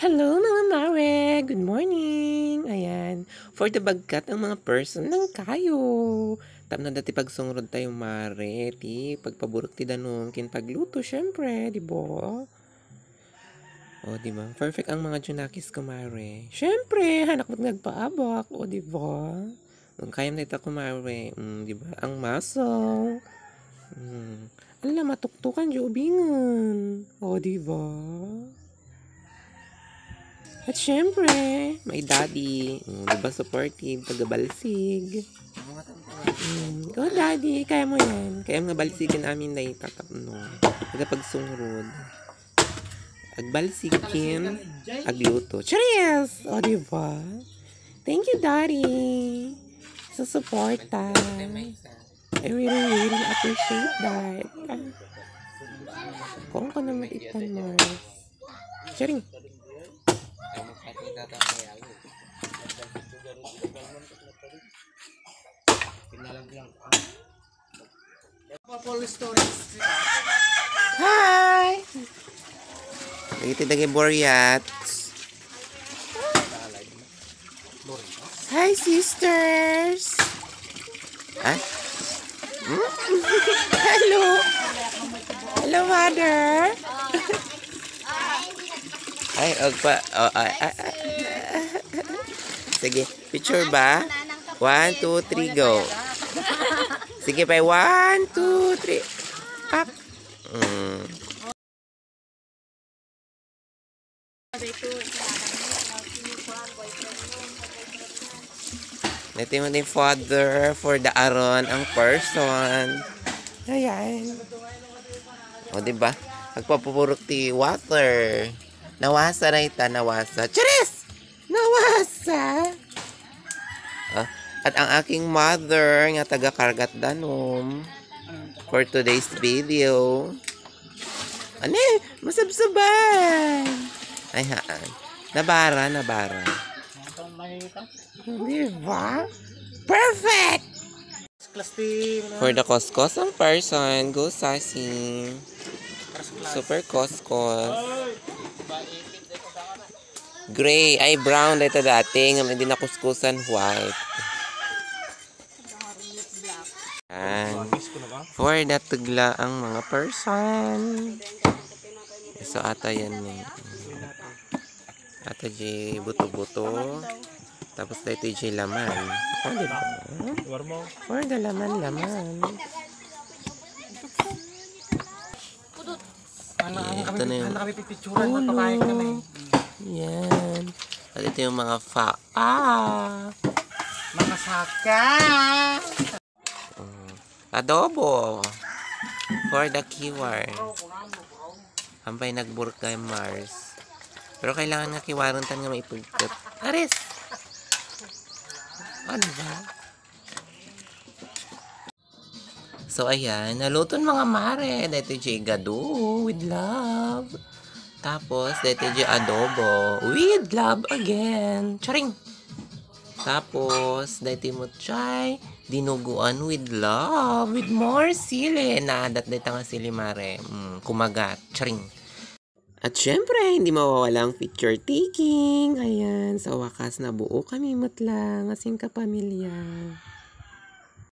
Hello mga mare! Good morning! Ayan, for the bagkat ang mga person ng kayo. Tam na dati pagsungrod tayo mare, ti pagpaburok ti danong kin pagluto syempre, di ba? O di ba? Perfect ang mga junakis ko mare. Syempre, hanak mo't nagpaabak, o di ba? Kung kayam na ita ko mare, di ba? Ang muscle. Alam, matuktukan di ubingan. O di ba? At syempre, may daddy. Diba supportive, taga-balsig. Go daddy, kaya mo yan. Kaya nga balsigin namin na itatapno. Kada pagsungrod. Agbalsigin, agluto. Cheers! O diba? Thank you daddy. Sa suporta. I really appreciate that. Kung ka naman itan mo. Cheering. Hi! Ito na yung Boreat. Hi sisters! Ah? Hello! Hello mother! Ay, ogpa. Sige, picture ba? 1, 2, 3, go. Sige pa, 1, 2, 3. Up. Ito mo din father for the aron ang person. Ayan. O diba? Magpapupurok ti water. Nawasa na ita, nawasa. Charis! Nawasa! At ang aking mother nga taga-kargat danom for today's video. Ano masabsaban! Ay haan. Nabara. Diba? Perfect! For the koskos ang person, go sassy. Super koskos. Gray, ay brown dito dati. Nga hindi nakuskusan white. For the tugla ang mga person. So ata yan eh. Ata di buto-buto. Tapos dito di laman. Oh, diba? For the laman. Ito na yung ulo. Yan. At ito yung mga mga saka. Adobo. For the keyword. Ampay nagburk kay Mars. Pero kailangan nga kiwaran tan nga maipugkat. Aris! Ano ba? So ayan, naluton mga mare. Dito yung gado with love. Tapos, dito yung adobo with love again. Charing! Tapos, dito mo chay, dinuguan with love, with more sili. Naadat dito nga sili mare. Kumagat. Charing! At syempre, hindi mawawalang picture taking. Ayan, sa wakas na buo kami matlang. Asing kapamilya.